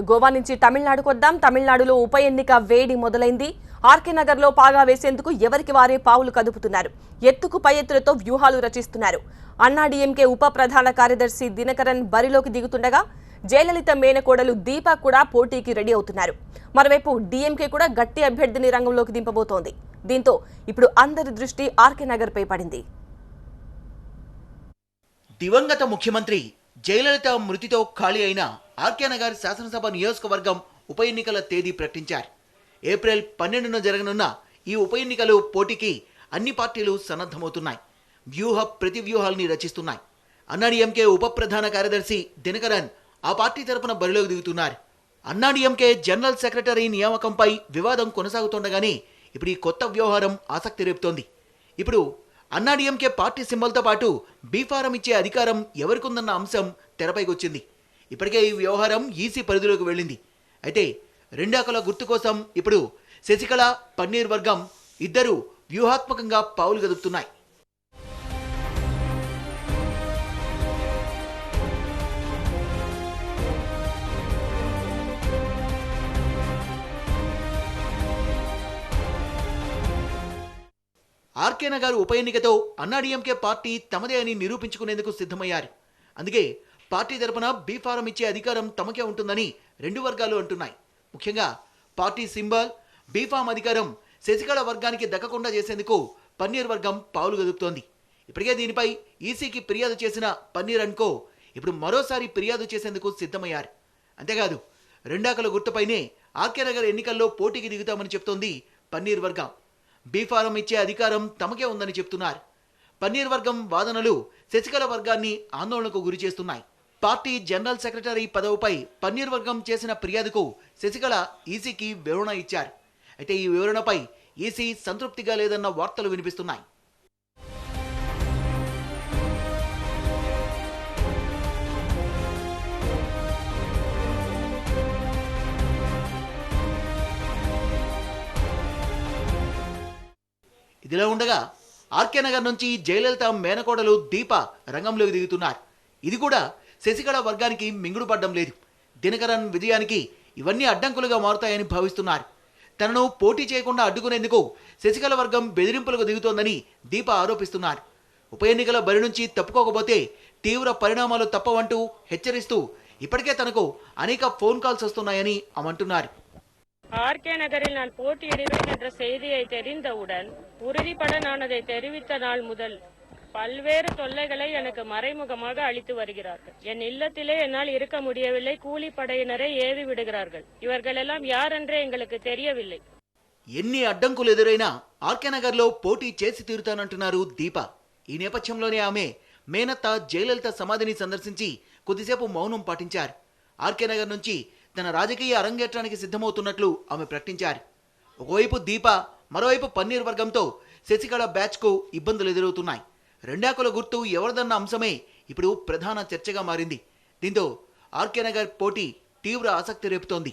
గోవా నుంచి తమిళనాడుకు వద్దాం. తమిళనాడులో ఉప ఎన్నిక వేడి మొదలైంది. ఆర్కే నగర్ లో పాగా వేసేందుకు ఎవరికి వారే పావులు కదుపుతున్నారు. ఎత్తుకు పై ఎత్తులతో వ్యూహాలు రచిస్తున్నారు. అన్నా డీఎంకే ఉప ప్రధాన కార్యదర్శి దినకరన్ బరిలోకి దిగుతుండగా జయలలిత మేనకోడలు దీప కూడా పోటీకి రెడీ అవుతున్నారు. మరోవైపు డీఎంకే కూడా గట్టి అభ్యర్థిని రంగంలోకి దింపబోతోంది. దీంతో ఇప్పుడు అందరి దృష్టి ఆర్కే నగర్ పై పడింది. దివంగత ముఖ్యమంత్రి జయలలిత మృతితో ఖాళీ అయిన ఆర్కే నగర్ శాసనసభ నియోజకవర్గం ఉప ఎన్నికల తేదీ ప్రకటించారు. ఏప్రిల్ 12న జరగనున్న ఈ ఉప ఎన్నికలు పోటీకి అన్ని పార్టీలు సన్నద్ధమవుతున్నాయి. ప్రతి వ్యూహాల్ని రచిస్తున్నాయి. అన్నాడీఎంకే ఉప ప్రధాన కార్యదర్శి దినకరన్ ఆ పార్టీ తరపున బరిలోకి దిగుతున్నారు. అన్నాడీఎంకే జనరల్ సెక్రటరీ నియామకంపై వివాదం కొనసాగుతుండగానే ఇప్పుడు ఈ కొత్త వ్యవహారం ఆసక్తి రేపుతోంది. ఇప్పుడు అన్నాడీఎంకే పార్టీ సింబల్తో పాటు బీఫారం ఇచ్చే అధికారం ఎవరికుందన్న అంశం తెరపైకి వచ్చింది. ఇప్పటికే ఈ వ్యవహారం ఈసీ పరిధిలోకి వెళ్ళింది. అయితే రెండాకుల గుర్తు కోసం ఇప్పుడు శశికళ, పన్నీర్ వర్గం ఇద్దరు వ్యూహాత్మకంగా పావులు కదుపుతున్నాయి. ఆర్కే నగర్ ఉప ఎన్నికతో అన్నాడీఎంకే పార్టీ తమదే అని నిరూపించుకునేందుకు సిద్ధమయ్యారు. అందుకే పార్టీ తరపున బీఫారం ఇచ్చే అధికారం తమకే ఉంటుందని రెండు వర్గాలు అంటున్నాయి. ముఖ్యంగా పార్టీ సింబల్, బీఫామ్ అధికారం శశికళ వర్గానికి దక్కకుండా చేసేందుకు పన్నీర్ వర్గం పావులు గదుపుతోంది. ఇప్పటికే దీనిపై ఈసీకి ఫిర్యాదు చేసిన పన్నీర్ అనుకో ఇప్పుడు మరోసారి ఫిర్యాదు చేసేందుకు సిద్ధమయ్యారు. అంతేకాదు రెండాకుల గుర్తుపైనే ఆర్కే నగర్ ఎన్నికల్లో పోటీకి దిగుతామని చెప్తోంది పన్నీర్ వర్గం. బీఫారం ఇచ్చే అధికారం తమకే ఉందని చెప్తున్నారు. పన్నీర్ వర్గం వాదనలు శశికళ వర్గాన్ని ఆందోళనకు గురి చేస్తున్నాయి. పార్టీ జనరల్ సెక్రటరీ పదవిపై పన్నీర్ వర్గం చేసిన ఫిర్యాదుకు శశికళ ఈసీకి వివరణ ఇచ్చారు. అయితే ఈ వివరణపై ఈసీ సంతృప్తిగా లేదన్న వార్తలు వినిపిస్తున్నాయి. ఇదిలా ఉండగా ఆర్కే నగర్ నుంచి జయలలిత మేనకోడలు దీప రంగంలోకి దిగుతున్నారు. ఇది కూడా శశికళ వర్గానికి మింగుడు పడ్డం లేదు. దినకరన్ విజయానికి ఇవన్నీ అడ్డంకులుగా మారుతాయని భావిస్తున్నారు. తనను పోటీ చేయకుండా అడ్డుకునేందుకు శశికళ వర్గం బెదిరింపులకు దిగుతోందని దీప ఆరోపిస్తున్నారు. ఉప ఎన్నికల బరి నుంచి తప్పుకోకపోతే తీవ్ర పరిణామాలు తప్పవంటూ హెచ్చరిస్తూ ఇప్పటికే తనకు అనేక ఫోన్ కాల్స్ వస్తున్నాయని ఆమంటున్నారు. ஆர்கே நகரில் நான் போட்டியிடுவேன் என்ற செய்தியை தெரிந்தவுடன் உறுதிப்பட நான் அதை தெரிவித்த நாள் முதல் பல்வேறு தொல்லைகளை எனக்கு மறைமுகமாக அளித்து வருகிறார்கள். என் இல்லத்திலே என்னால் இருக்க முடியவில்லை. கூலிப்படையினரை ஏவி விடுகிறார்கள். இவர்கள் எல்லாம் யார் என்றே எங்களுக்கு தெரியவில்லை. ఎన్ని అడ్డంకులు ఎదురైనా ఆర్కే నగర్లో పోటీ చేసి తీరుతానంటున్నారు దీప. ఈ నేపథ్యంలోనే ఆమె మేనత్త జయలలిత సమాధిని సందర్శించి కొద్దిసేపు మౌనం పాటించారు. ఆర్కే నగర్ నుంచి తన రాజకీయ అరంగేట్రానికి సిద్ధమవుతున్నట్లు ఆమె ప్రకటించారు. ఒకవైపు దీప, మరోవైపు పన్నీర్ వర్గంతో శశికళ బ్యాచ్కు ఇబ్బందులు ఎదురవుతున్నాయి. రెండాకుల గుర్తు ఎవరిదన్న అంశమే ఇప్పుడు ప్రధాన చర్చగా మారింది. దీంతో ఆర్కే నగర్ పోటీ తీవ్ర ఆసక్తి రేపుతోంది.